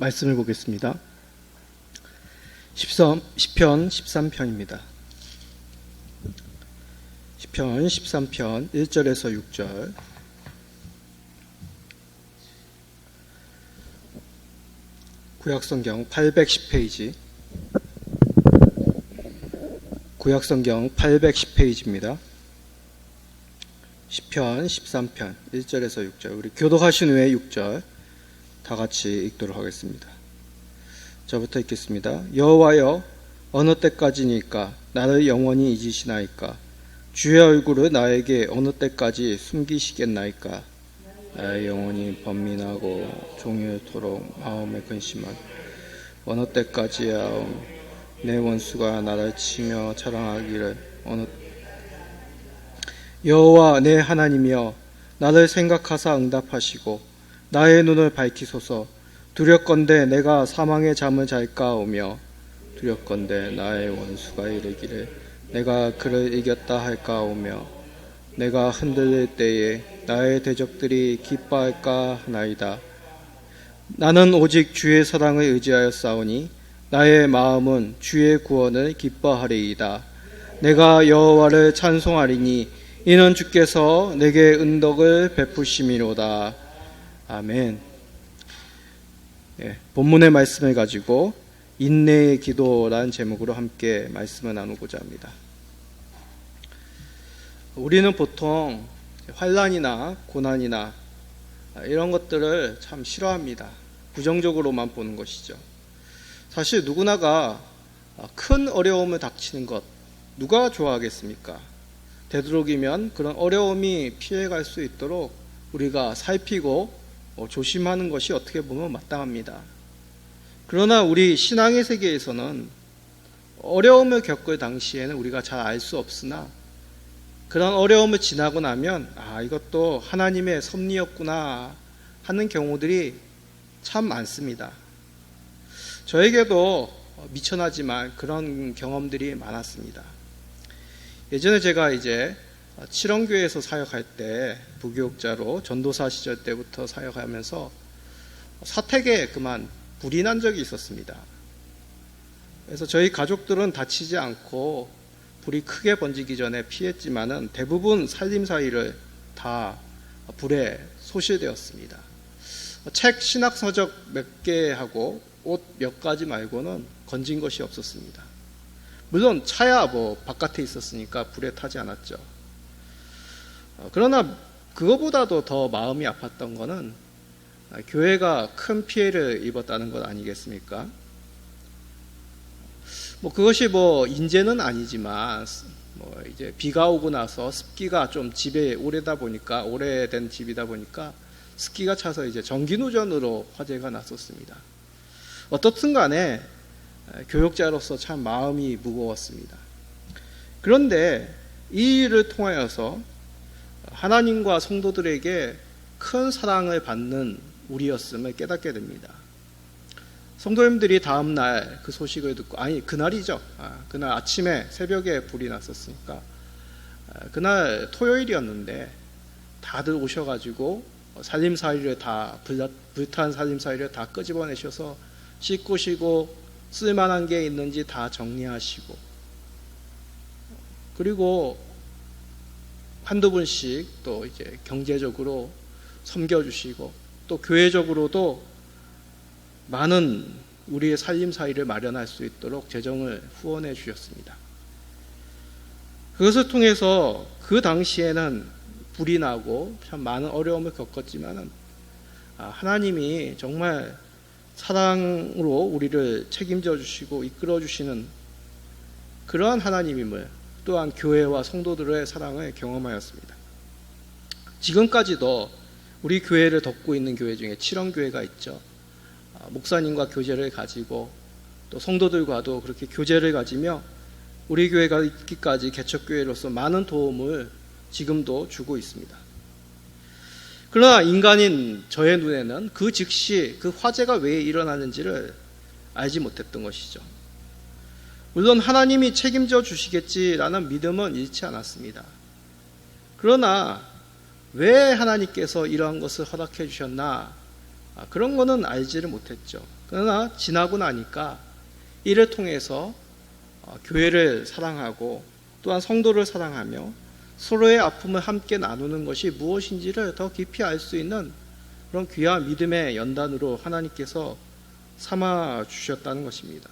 말씀을 보겠습니다. 시편 13편입니다. 시편 13편 1절에서 6절. 구약성경 810페이지. 구약성경 810페이지입니다. 시편 13편 1절에서 6절. 우리 교독하신 후에 6절 다 같이 읽도록 하겠습니다. 저부터 읽겠습니다. 여호와여, 어느 때까지니까 나를 영원히 잊으시나이까? 주의 얼굴을 나에게 어느 때까지 숨기시겠나이까? 나의 영혼이 번민하고 종일토록 마음에 근심한 어느 때까지야? 내 원수가 나를 치며 자랑하기를 여호와 내 하나님이여, 나를 생각하사 응답하시고 나의 눈을 밝히소서. 두렵건대 내가 사망의 잠을 잘까오며 두렵건대 나의 원수가 이르기를 내가 그를 이겼다 할까오며 내가 흔들릴 때에 나의 대적들이 기뻐할까 하나이다. 나는 오직 주의 사랑을 의지하여 싸우니 나의 마음은 주의 구원을 기뻐하리이다. 내가 여호와를 찬송하리니 이는 주께서 내게 은덕을 베푸심이로다. 아멘. 본문의 말씀을 가지고 인내의 기도라는 제목으로 함께 말씀을 나누고자 합니다. 우리는 보통 환난이나 고난이나 이런 것들을 참 싫어합니다. 부정적으로만 보는 것이죠. 사실 누구나가 큰 어려움을 닥치는 것 누가 좋아하겠습니까? 되도록이면 그런 어려움이 피해갈 수 있도록 우리가 살피고 조심하는 것이 어떻게 보면 마땅합니다. 그러나 우리 신앙의 세계에서는 어려움을 겪을 당시에는 우리가 잘 알 수 없으나 그런 어려움을 지나고 나면 이것도 하나님의 섭리였구나 하는 경우들이 참 많습니다. 저에게도 미천하지만 그런 경험들이 많았습니다. 예전에 제가 칠원교회에서 사역할 때 부교육자로 전도사 시절 때부터 사역하면서 사택에 그만 불이 난 적이 있었습니다. 그래서 저희 가족들은 다치지 않고 불이 크게 번지기 전에 피했지만은 대부분 살림살이를 다 불에 소실되었습니다. 책 신학서적 몇 개 하고 옷 몇 가지 말고는 건진 것이 없었습니다. 물론 차야 바깥에 있었으니까 불에 타지 않았죠. 그러나 그거보다도 더 마음이 아팠던 것은 교회가 큰 피해를 입었다는 것 아니겠습니까? 그것이 인재는 아니지만 이제 비가 오고 나서 습기가 좀 집에 오래된 집이다 보니까 습기가 차서 이제 전기누전으로 화재가 났었습니다. 어떻든 간에 교육자로서 참 마음이 무거웠습니다. 그런데 이 일을 통하여서 하나님과 성도들에게 큰 사랑을 받는 우리였음을 깨닫게 됩니다. 성도님들이 다음 날 그 소식을 듣고, 그날이죠. 그날 아침에 새벽에 불이 났었으니까 그날 토요일이었는데 다들 오셔가지고 살림살이를 다 불탄 살림살이를 다 끄집어내셔서 씻고시고 쓸만한 게 있는지 다 정리하시고, 그리고 한두 분씩 또 이제 경제적으로 섬겨주시고 또 교회적으로도 많은 우리의 살림살이를 마련할 수 있도록 재정을 후원해 주셨습니다. 그것을 통해서 그 당시에는 불이 나고 참 많은 어려움을 겪었지만은 하나님이 정말 사랑으로 우리를 책임져 주시고 이끌어 주시는 그러한 하나님임을, 또한 교회와 성도들의 사랑을 경험하였습니다. 지금까지도 우리 교회를 돕고 있는 교회 중에 칠원교회가 있죠. 목사님과 교제를 가지고 또 성도들과도 그렇게 교제를 가지며 우리 교회가 있기까지 개척교회로서 많은 도움을 지금도 주고 있습니다. 그러나 인간인 저의 눈에는 그 즉시 그 화재가 왜 일어나는지를 알지 못했던 것이죠. 물론 하나님이 책임져 주시겠지라는 믿음은 잃지 않았습니다. 그러나 왜 하나님께서 이러한 것을 허락해 주셨나 그런 거는 알지를 못했죠. 그러나 지나고 나니까 이를 통해서 교회를 사랑하고 또한 성도를 사랑하며 서로의 아픔을 함께 나누는 것이 무엇인지를 더 깊이 알 수 있는 그런 귀한 믿음의 연단으로 하나님께서 삼아 주셨다는 것입니다.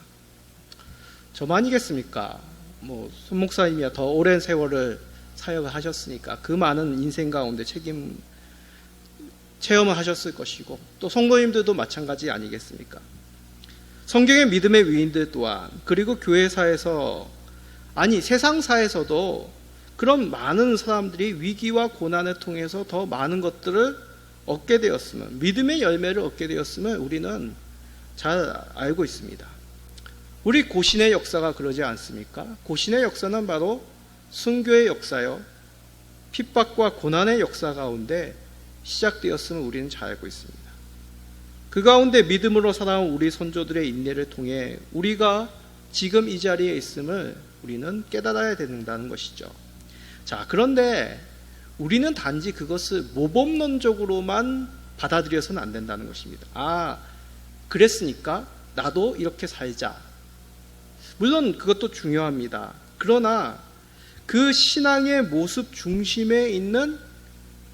저만이겠습니까? 손 목사님이야 더 오랜 세월을 사역을 하셨으니까 그 많은 인생 가운데 체험을 하셨을 것이고 또 성도님들도 마찬가지 아니겠습니까? 성경의 믿음의 위인들 또한 그리고 교회사에서 아니 세상사에서도 그런 많은 사람들이 위기와 고난을 통해서 더 많은 것들을 얻게 되었음을 믿음의 열매를 얻게 되었음을 우리는 잘 알고 있습니다. 우리 고신의 역사가 그러지 않습니까? 고신의 역사는 바로 순교의 역사요 핍박과 고난의 역사 가운데 시작되었음을 우리는 잘 알고 있습니다. 그 가운데 믿음으로 살아온 우리 선조들의 인내를 통해 우리가 지금 이 자리에 있음을 우리는 깨달아야 된다는 것이죠. 자, 그런데 우리는 단지 그것을 모범론적으로만 받아들여서는 안 된다는 것입니다. 그랬으니까 나도 이렇게 살자. 물론 그것도 중요합니다. 그러나 그 신앙의 모습 중심에 있는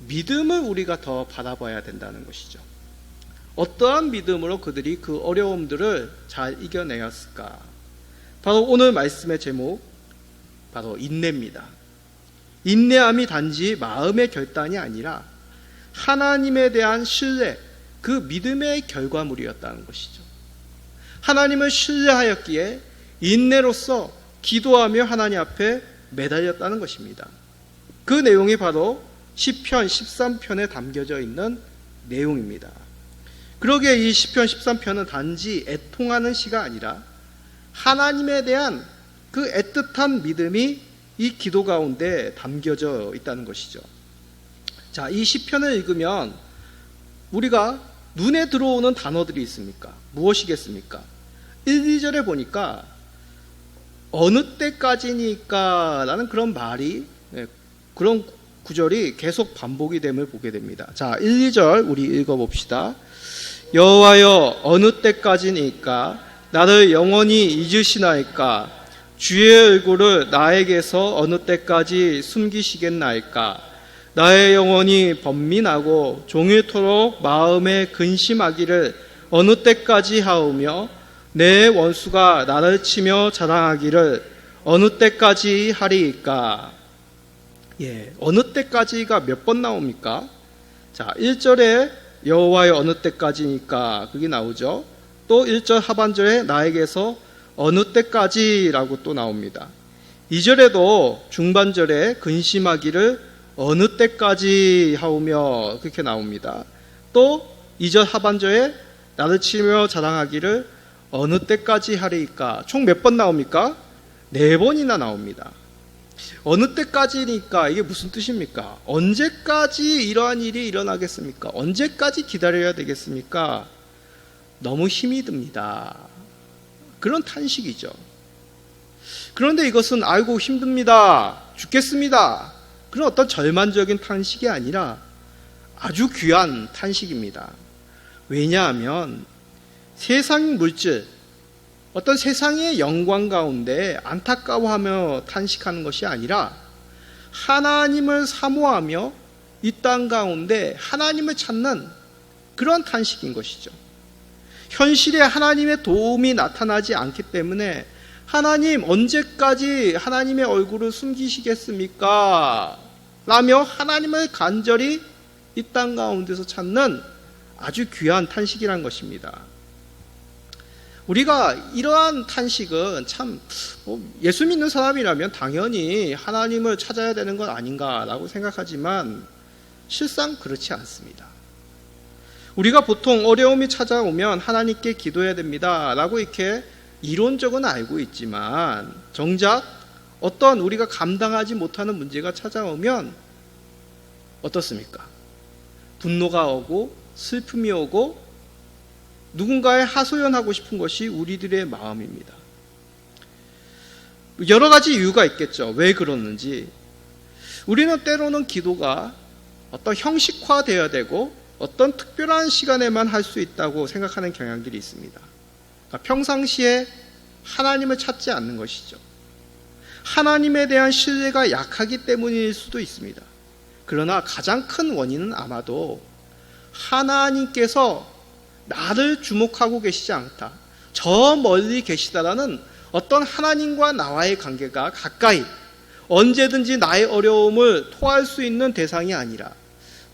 믿음을 우리가 더 바라봐야 된다는 것이죠. 어떠한 믿음으로 그들이 그 어려움들을 잘 이겨내었을까? 바로 오늘 말씀의 제목, 바로 인내입니다. 인내함이 단지 마음의 결단이 아니라 하나님에 대한 신뢰, 그 믿음의 결과물이었다는 것이죠. 하나님을 신뢰하였기에 인내로서 기도하며 하나님 앞에 매달렸다는 것입니다. 그 내용이 바로 시편 13편에 담겨져 있는 내용입니다. 그러기에 이 시편 13편은 단지 애통하는 시가 아니라 하나님에 대한 그 애틋한 믿음이 이 기도 가운데 담겨져 있다는 것이죠. 자, 이 시편을 읽으면 우리가 눈에 들어오는 단어들이 있습니까? 무엇이겠습니까? 1, 2절에 보니까 어느 때까지니까 라는 그런 말이 그런 구절이 계속 반복이 됨을 보게 됩니다. 자, 1, 2절 우리 읽어봅시다. 여호와여 어느 때까지니까 나를 영원히 잊으시나이까 주의 얼굴을 나에게서 어느 때까지 숨기시겠나이까 나의 영혼이 번민하고 종일토록 마음에 근심하기를 어느 때까지 하오며 내 원수가 나를 치며 자랑하기를 어느 때까지 하리이까. 어느 때까지가 몇 번 나옵니까? 자, 1절에 여호와의 어느 때까지니까 그게 나오죠. 또 1절 하반절에 나에게서 어느 때까지라고 또 나옵니다. 2절에도 중반절에 근심하기를 어느 때까지 하오며 그렇게 나옵니다. 또 2절 하반절에 나를 치며 자랑하기를 어느 때까지 하리이까. 총 몇 번 나옵니까? 4번이나 나옵니다. 어느 때까지니까 이게 무슨 뜻입니까? 언제까지 이러한 일이 일어나겠습니까? 언제까지 기다려야 되겠습니까? 너무 힘이 듭니다. 그런 탄식이죠. 그런데 이것은 아이고 힘듭니다. 죽겠습니다. 그런 어떤 절망적인 탄식이 아니라 아주 귀한 탄식입니다. 왜냐하면 세상 물질, 어떤 세상의 영광 가운데 안타까워하며 탄식하는 것이 아니라 하나님을 사모하며 이 땅 가운데 하나님을 찾는 그런 탄식인 것이죠. 현실에 하나님의 도움이 나타나지 않기 때문에 하나님 언제까지 하나님의 얼굴을 숨기시겠습니까? 라며 하나님을 간절히 이 땅 가운데서 찾는 아주 귀한 탄식이란 것입니다. 우리가 이러한 탄식은 참 예수 믿는 사람이라면 당연히 하나님을 찾아야 되는 건 아닌가라고 생각하지만 실상 그렇지 않습니다. 우리가 보통 어려움이 찾아오면 하나님께 기도해야 됩니다 라고 이렇게 이론적은 알고 있지만 정작 어떤 우리가 감당하지 못하는 문제가 찾아오면 어떻습니까? 분노가 오고 슬픔이 오고 누군가에 하소연하고 싶은 것이 우리들의 마음입니다. 여러 가지 이유가 있겠죠. 왜 그러는지. 우리는 때로는 기도가 어떤 형식화되어야 되고 어떤 특별한 시간에만 할 수 있다고 생각하는 경향들이 있습니다. 그러니까 평상시에 하나님을 찾지 않는 것이죠. 하나님에 대한 신뢰가 약하기 때문일 수도 있습니다. 그러나 가장 큰 원인은 아마도 하나님께서 나를 주목하고 계시지 않다, 저 멀리 계시다라는 어떤 하나님과 나와의 관계가 가까이 언제든지 나의 어려움을 토할 수 있는 대상이 아니라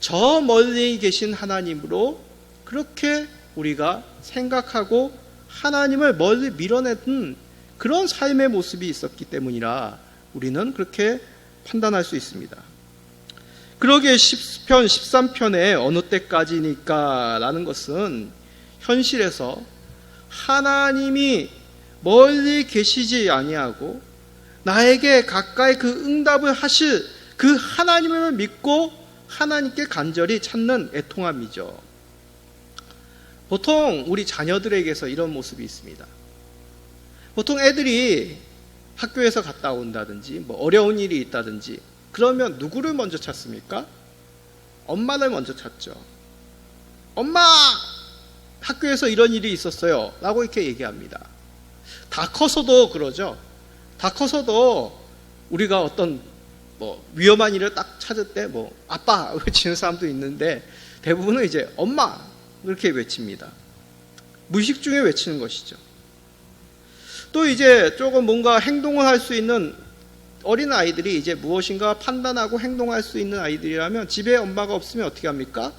저 멀리 계신 하나님으로 그렇게 우리가 생각하고 하나님을 멀리 밀어내던 그런 삶의 모습이 있었기 때문이라 우리는 그렇게 판단할 수 있습니다. 그러기에 10편, 13편에 어느 때까지니까 라는 것은 현실에서 하나님이 멀리 계시지 아니하고 나에게 가까이 그 응답을 하실 그 하나님을 믿고 하나님께 간절히 찾는 애통함이죠. 보통 우리 자녀들에게서 이런 모습이 있습니다. 보통 애들이 학교에서 갔다 온다든지 뭐 어려운 일이 있다든지 그러면 누구를 먼저 찾습니까? 엄마를 먼저 찾죠. 엄마! 학교에서 이런 일이 있었어요 라고 이렇게 얘기합니다. 다 커서도 그러죠. 다 커서도 우리가 어떤 위험한 일을 딱 찾을 때 아빠 외치는 사람도 있는데 대부분은 이제 엄마 이렇게 외칩니다. 무의식 중에 외치는 것이죠. 또 이제 조금 뭔가 행동을 할 수 있는 어린 아이들이 이제 무엇인가 판단하고 행동할 수 있는 아이들이라면 집에 엄마가 없으면 어떻게 합니까?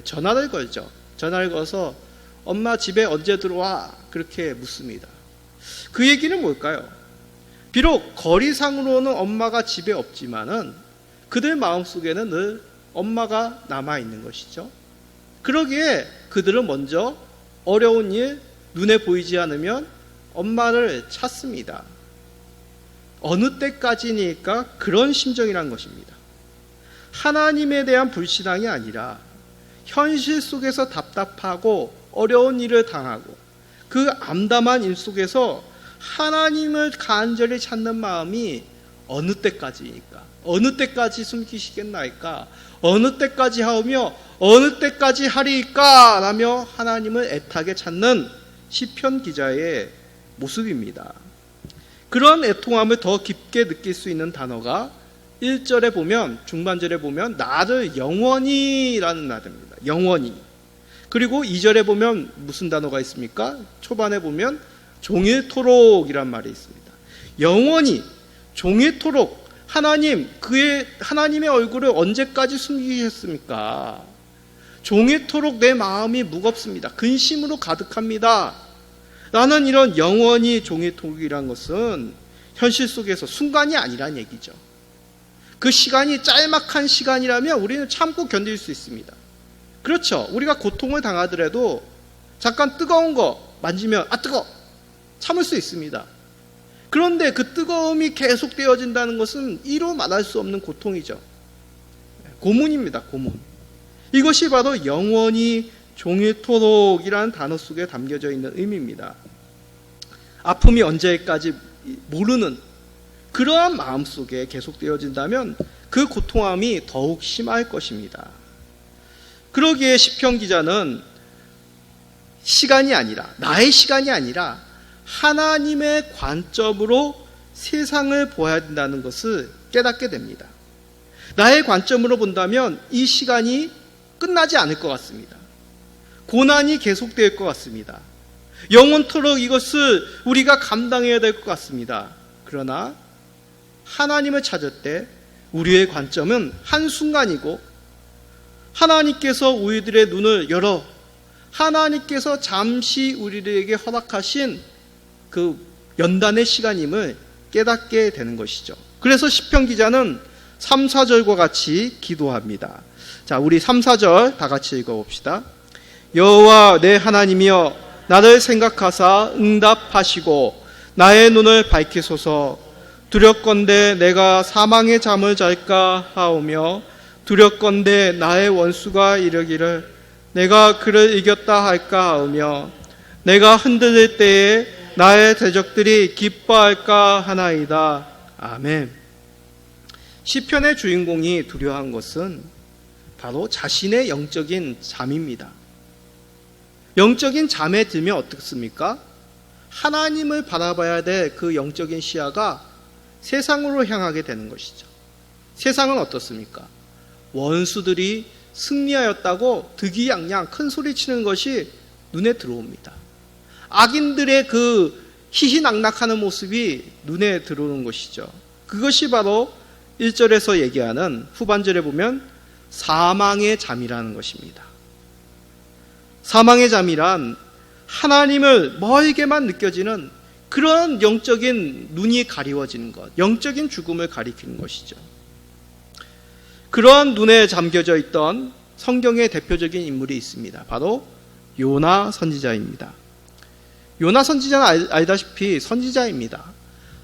전화를 걸죠. 전화를 걸어서 엄마 집에 언제 들어와? 그렇게 묻습니다. 그 얘기는 뭘까요? 비록 거리상으로는 엄마가 집에 없지만은 그들 마음속에는 늘 엄마가 남아있는 것이죠. 그러기에 그들은 먼저 어려운 일, 눈에 보이지 않으면 엄마를 찾습니다. 어느 때까지니까 그런 심정이란 것입니다. 하나님에 대한 불신앙이 아니라 현실 속에서 답답하고 어려운 일을 당하고 그 암담한 일 속에서 하나님을 간절히 찾는 마음이 어느 때까지니까, 어느 때까지 숨기시겠나이까, 어느 때까지 하오며 어느 때까지 하리이까 라며 하나님을 애타게 찾는 시편 기자의 모습입니다. 그런 애통함을 더 깊게 느낄 수 있는 단어가 1절에 보면, 중반절에 보면 나를 영원히 라는 단어입니다. 영원히. 그리고 2절에 보면 무슨 단어가 있습니까? 초반에 보면 종일토록이란 말이 있습니다. 영원히, 종일토록. 하나님, 하나님의 얼굴을 언제까지 숨기셨습니까? 종일토록 내 마음이 무겁습니다. 근심으로 가득합니다. 라는 이런 영원히 종일토록이란 것은 현실 속에서 순간이 아니란 얘기죠. 그 시간이 짤막한 시간이라면 우리는 참고 견딜 수 있습니다. 그렇죠. 우리가 고통을 당하더라도 잠깐 뜨거운 거 만지면 뜨거워. 참을 수 있습니다. 그런데 그 뜨거움이 계속되어진다는 것은 이로 말할 수 없는 고통이죠. 고문입니다. 고문. 이것이 바로 영원히 종일토록이라는 단어 속에 담겨져 있는 의미입니다. 아픔이 언제까지 모르는 그러한 마음 속에 계속되어진다면 그 고통함이 더욱 심할 것입니다. 그러기에 시편 기자는 시간이 아니라, 나의 시간이 아니라 하나님의 관점으로 세상을 보아야 된다는 것을 깨닫게 됩니다. 나의 관점으로 본다면 이 시간이 끝나지 않을 것 같습니다. 고난이 계속될 것 같습니다. 영원토록 이것을 우리가 감당해야 될 것 같습니다. 그러나 하나님을 찾을 때 우리의 관점은 한순간이고 하나님께서 우리들의 눈을 열어 하나님께서 잠시 우리들에게 허락하신 그 연단의 시간임을 깨닫게 되는 것이죠. 그래서 시편 기자는 3, 4절과 같이 기도합니다. 자, 우리 3, 4절 다 같이 읽어봅시다. 여호와 내 하나님이여 나를 생각하사 응답하시고 나의 눈을 밝히소서. 두렵건대 내가 사망의 잠을 잘까 하오며 두렵건대 나의 원수가 이르기를 내가 그를 이겼다 할까 하오며 내가 흔들릴 때에 나의 대적들이 기뻐할까 하나이다. 아멘. 시편의 주인공이 두려워한 것은 바로 자신의 영적인 잠입니다. 영적인 잠에 들면 어떻습니까? 하나님을 바라봐야 될 그 영적인 시야가 세상으로 향하게 되는 것이죠. 세상은 어떻습니까? 원수들이 승리하였다고 득이양양 큰 소리 치는 것이 눈에 들어옵니다. 악인들의 그 희희낙낙하는 모습이 눈에 들어오는 것이죠. 그것이 바로 1절에서 얘기하는 후반절에 보면 사망의 잠이라는 것입니다. 사망의 잠이란 하나님을 멀게만 느껴지는 그런 영적인 눈이 가리워지는 것, 영적인 죽음을 가리키는 것이죠. 그러한 눈에 잠겨져 있던 성경의 대표적인 인물이 있습니다. 바로 요나 선지자입니다. 요나 선지자는 알다시피 선지자입니다.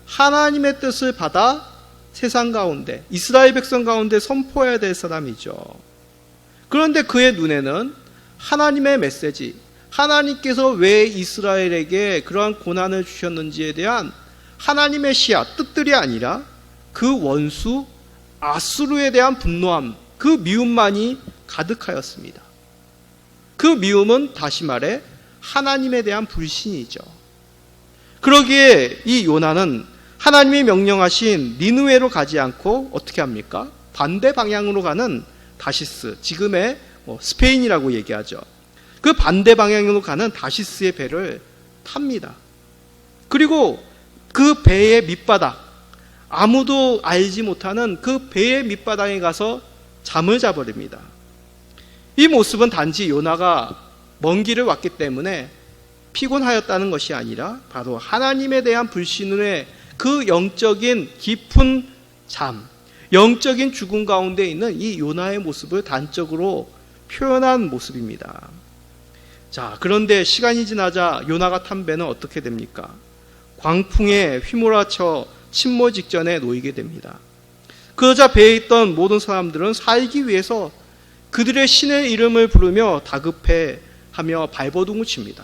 하나님의 뜻을 받아 세상 가운데, 이스라엘 백성 가운데 선포해야 될 사람이죠. 그런데 그의 눈에는 하나님의 메시지, 하나님께서 왜 이스라엘에게 그러한 고난을 주셨는지에 대한 하나님의 시야, 뜻들이 아니라 그 원수 아수르에 대한 분노함, 그 미움만이 가득하였습니다. 그 미움은 다시 말해 하나님에 대한 불신이죠. 그러기에 이 요나는 하나님이 명령하신 니느웨로 가지 않고 어떻게 합니까? 반대 방향으로 가는 다시스, 지금의 스페인이라고 얘기하죠. 그 반대 방향으로 가는 다시스의 배를 탑니다. 그리고 그 배의 밑바닥, 아무도 알지 못하는 그 배의 밑바닥에 가서 잠을 자버립니다. 이 모습은 단지 요나가 먼 길을 왔기 때문에 피곤하였다는 것이 아니라 바로 하나님에 대한 불신의 그 영적인 깊은 잠, 영적인 죽음 가운데 있는 이 요나의 모습을 단적으로 표현한 모습입니다. 자, 그런데 시간이 지나자 요나가 탄 배는 어떻게 됩니까? 광풍에 휘몰아쳐 침몰 직전에 놓이게 됩니다. 그러자 배에 있던 모든 사람들은 살기 위해서 그들의 신의 이름을 부르며 다급해하며 발버둥을 칩니다.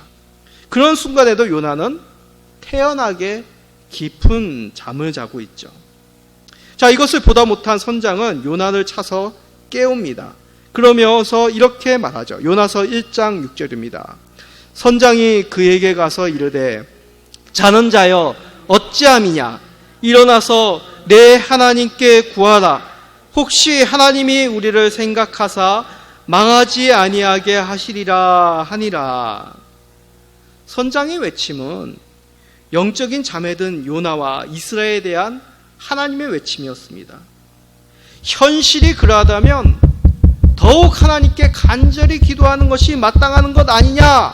그런 순간에도 요나는 태연하게 깊은 잠을 자고 있죠. 자, 이것을 보다 못한 선장은 요나를 차서 깨웁니다. 그러면서 이렇게 말하죠. 요나서 1장 6절입니다. 선장이 그에게 가서 이르되 자는 자여 어찌함이냐, 일어나서 내 하나님께 구하라. 혹시 하나님이 우리를 생각하사 망하지 아니하게 하시리라 하니라. 선장의 외침은 영적인 잠에 든 요나와 이스라엘에 대한 하나님의 외침이었습니다. 현실이 그러하다면 더욱 하나님께 간절히 기도하는 것이 마땅한 것 아니냐,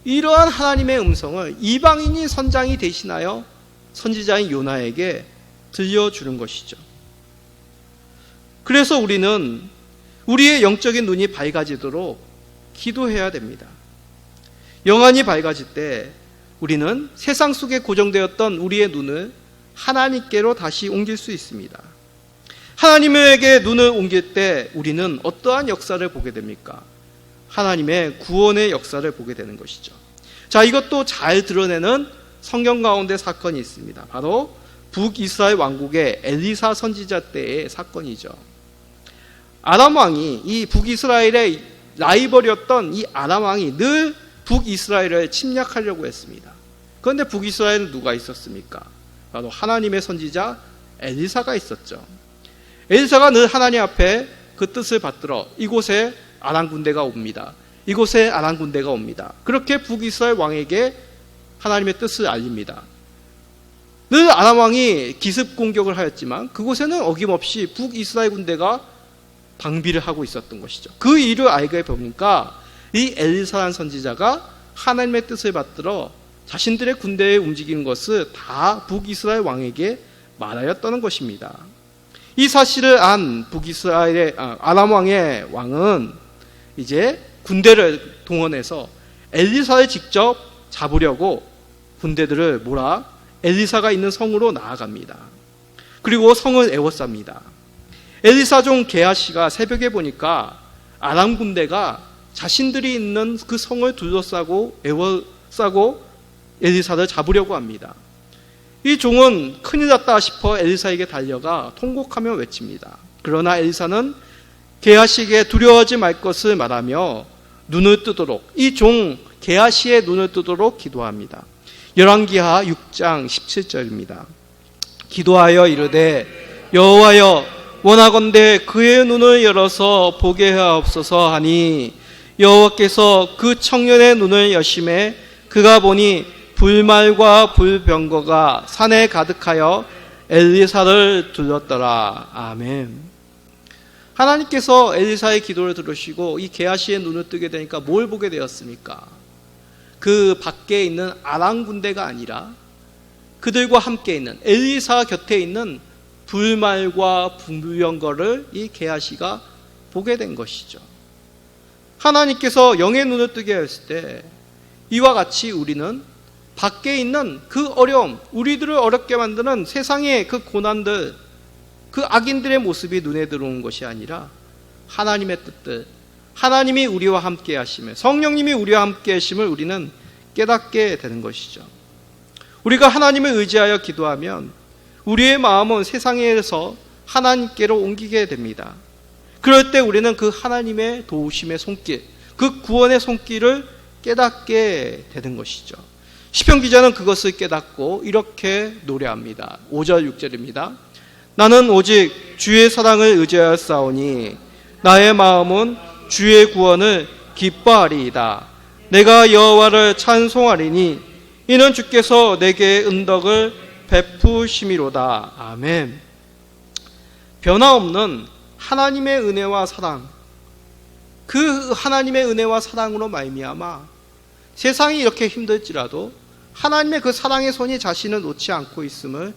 이러한 하나님의 음성을 이방인이 선장이 대신하여 선지자인 요나에게 들려주는 것이죠. 그래서 우리는 우리의 영적인 눈이 밝아지도록 기도해야 됩니다. 영안이 밝아질 때 우리는 세상 속에 고정되었던 우리의 눈을 하나님께로 다시 옮길 수 있습니다. 하나님에게 눈을 옮길 때 우리는 어떠한 역사를 보게 됩니까? 하나님의 구원의 역사를 보게 되는 것이죠. 자, 이것도 잘 드러내는 성경 가운데 사건이 있습니다. 바로 북이스라엘 왕국의 엘리사 선지자 때의 사건이죠. 아람 왕이, 이 북이스라엘의 라이벌이었던 이 아람 왕이 늘 북이스라엘을 침략하려고 했습니다. 그런데 북이스라엘은 누가 있었습니까? 바로 하나님의 선지자 엘리사가 있었죠. 엘리사가 늘 하나님 앞에 그 뜻을 받들어 이곳에 아람 군대가 옵니다. 이곳에 아람 군대가 옵니다. 그렇게 북이스라엘 왕에게 하나님의 뜻을 알립니다. 늘 아람 왕이 기습 공격을 하였지만 그곳에는 어김없이 북이스라엘 군대가 방비를 하고 있었던 것이죠. 그 일을 알게 보니까 이 엘리사라는 선지자가 하나님의 뜻을 받들어 자신들의 군대에 움직이는 것을 다 북이스라엘 왕에게 말하였다는 것입니다. 이 사실을 안 북이스라엘의 아람 왕의 왕은 이제 군대를 동원해서 엘리사를 직접 잡으려고 군대들을 몰아 엘리사가 있는 성으로 나아갑니다. 그리고 성을 에워쌉니다. 엘리사 종 게하시가 새벽에 보니까 아람 군대가 자신들이 있는 그 성을 둘러싸고 에워싸고 엘리사를 잡으려고 합니다. 이 종은 큰일 났다 싶어 엘리사에게 달려가 통곡하며 외칩니다. 그러나 엘리사는 게하시에게 두려워하지 말 것을 말하며 눈을 뜨도록, 이 종 게하시의 눈을 뜨도록 기도합니다. 열왕기하 6장 17절입니다. 기도하여 이르되 여호와여 원하건대 그의 눈을 열어서 보게 하옵소서 하니 여호와께서 그 청년의 눈을 여심해 그가 보니 불말과 불병거가 산에 가득하여 엘리사를 둘렀더라. 아멘. 하나님께서 엘리사의 기도를 들으시고 이 게하시의 눈을 뜨게 되니까 뭘 보게 되었습니까? 그 밖에 있는 아람 군대가 아니라 그들과 함께 있는 엘리사 곁에 있는 불말과 불병거를 이 게하시가 보게 된 것이죠. 하나님께서 영의 눈을 뜨게 했을 때 이와 같이 우리는 밖에 있는 그 어려움, 우리들을 어렵게 만드는 세상의 그 고난들, 그 악인들의 모습이 눈에 들어오는 것이 아니라 하나님의 뜻들, 하나님이 우리와 함께 하심을, 성령님이 우리와 함께 하심을 우리는 깨닫게 되는 것이죠. 우리가 하나님을 의지하여 기도하면 우리의 마음은 세상에서 하나님께로 옮기게 됩니다. 그럴 때 우리는 그 하나님의 도우심의 손길, 그 구원의 손길을 깨닫게 되는 것이죠. 시편 기자는 그것을 깨닫고 이렇게 노래합니다. 5절 6절입니다. 나는 오직 주의 사랑을 의지하였사오니 나의 마음은 주의 구원을 기뻐하리이다. 내가 여호와를 찬송하리니 이는 주께서 내게 은덕을 베푸심이로다. 아멘. 변화없는 하나님의 은혜와 사랑, 그 하나님의 은혜와 사랑으로 말미암아 세상이 이렇게 힘들지라도 하나님의 그 사랑의 손이 자신을 놓지 않고 있음을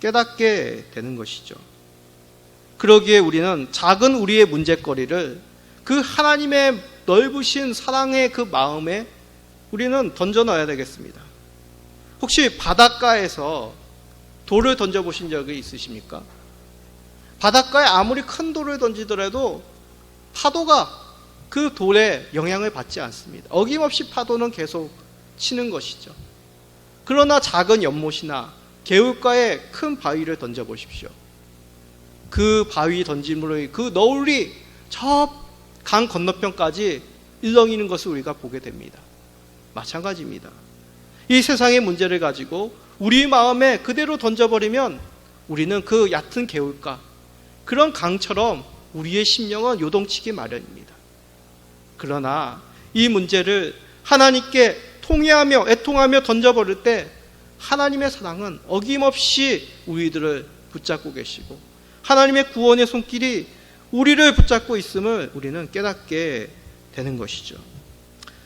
깨닫게 되는 것이죠. 그러기에 우리는 작은 우리의 문제거리를 그 하나님의 넓으신 사랑의 그 마음에 우리는 던져넣어야 되겠습니다. 혹시 바닷가에서 돌을 던져보신 적이 있으십니까? 바닷가에 아무리 큰 돌을 던지더라도 파도가 그 돌에 영향을 받지 않습니다. 어김없이 파도는 계속 치는 것이죠. 그러나 작은 연못이나 개울가에 큰 바위를 던져보십시오. 그 바위 던짐으로 그 너울이 저 강 건너편까지 일렁이는 것을 우리가 보게 됩니다. 마찬가지입니다. 이 세상의 문제를 가지고 우리 마음에 그대로 던져버리면 우리는 그 얕은 개울가, 그런 강처럼 우리의 심령은 요동치기 마련입니다. 그러나 이 문제를 하나님께 통회하며 애통하며 던져버릴 때 하나님의 사랑은 어김없이 우리들을 붙잡고 계시고 하나님의 구원의 손길이 우리를 붙잡고 있음을 우리는 깨닫게 되는 것이죠.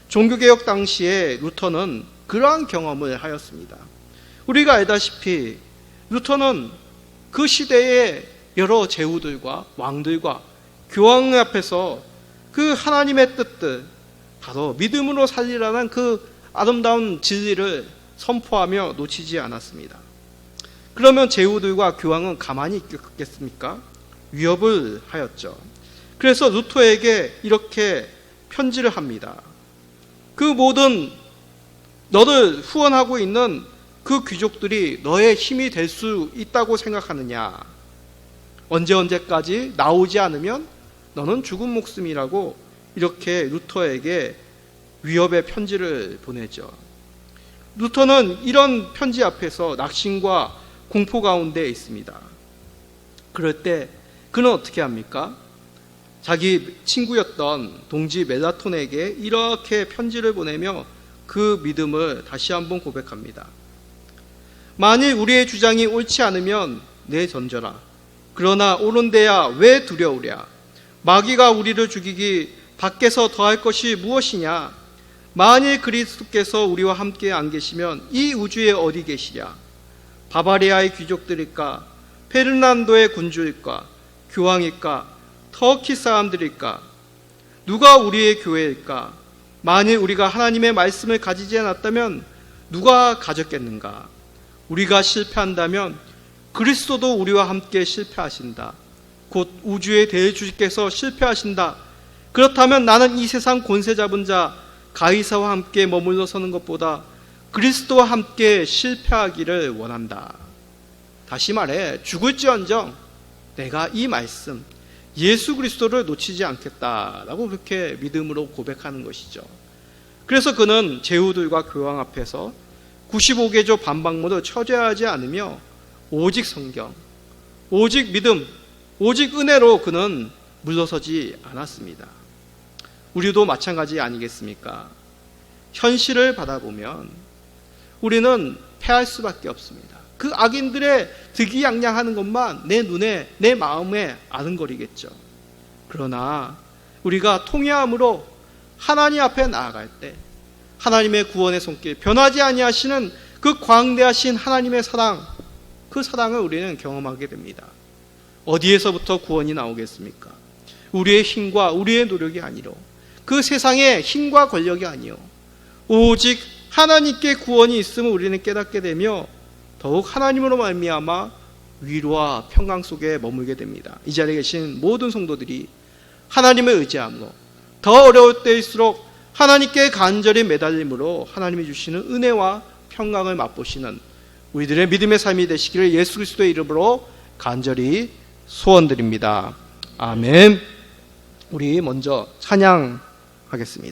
종교개혁 당시에 루터는 그러한 경험을 하였습니다. 우리가 알다시피 루터는 그 시대의 여러 제후들과 왕들과 교황 앞에서 그 하나님의 뜻들, 바로 믿음으로 살리라는 그 아름다운 진리를 선포하며 놓치지 않았습니다. 그러면 제후들과 교황은 가만히 있겠습니까? 위협을 하였죠. 그래서 루터에게 이렇게 편지를 합니다. 그 모든 너를 후원하고 있는 그 귀족들이 너의 힘이 될 수 있다고 생각하느냐? 언제까지 나오지 않으면 너는 죽은 목숨이라고 이렇게 루터에게 위협의 편지를 보내죠. 루터는 이런 편지 앞에서 낙심과 공포 가운데 있습니다. 그럴 때 그는 어떻게 합니까? 자기 친구였던 동지 멜라톤에게 이렇게 편지를 보내며 그 믿음을 다시 한번 고백합니다. 만일 우리의 주장이 옳지 않으면 내던져라. 그러나 옳은데야 왜 두려우랴? 마귀가 우리를 죽이기 밖에서 더할 것이 무엇이냐? 만일 그리스도께서 우리와 함께 안 계시면 이 우주에 어디 계시랴? 바바리아의 귀족들일까? 페르난도의 군주일까? 교황일까? 터키 사람들일까? 누가 우리의 교회일까? 만일 우리가 하나님의 말씀을 가지지 않았다면 누가 가졌겠는가? 우리가 실패한다면 그리스도도 우리와 함께 실패하신다. 곧 우주의 대주께서 실패하신다. 그렇다면 나는 이 세상 권세 잡은 자 가이사와 함께 머물러 서는 것보다 그리스도와 함께 실패하기를 원한다. 다시 말해 죽을지언정 내가 이 말씀, 예수 그리스도를 놓치지 않겠다라고 그렇게 믿음으로 고백하는 것이죠. 그래서 그는 제후들과 교황 앞에서 95개조 반박문을 처제하지 않으며 오직 성경, 오직 믿음, 오직 은혜로 그는 물러서지 않았습니다. 우리도 마찬가지 아니겠습니까? 현실을 바라보면 우리는 패할 수밖에 없습니다. 그 악인들의 득이양양하는 것만 내 눈에, 내 마음에 아른거리겠죠. 그러나 우리가 통회함으로 하나님 앞에 나아갈 때 하나님의 구원의 손길, 변하지 아니하시는 그 광대하신 하나님의 사랑, 그 사랑을 우리는 경험하게 됩니다. 어디에서부터 구원이 나오겠습니까? 우리의 힘과 우리의 노력이 아니로, 그 세상의 힘과 권력이 아니요, 오직 하나님께 구원이 있음을 우리는 깨닫게 되며 더욱 하나님으로 말미암아 위로와 평강 속에 머물게 됩니다. 이 자리에 계신 모든 성도들이 하나님을 의지함으로 더 어려울 때일수록 하나님께 간절히 매달림으로 하나님이 주시는 은혜와 평강을 맛보시는 우리들의 믿음의 삶이 되시기를 예수 그리스도의 이름으로 간절히 소원드립니다. 아멘. 우리 먼저 찬양하겠습니다.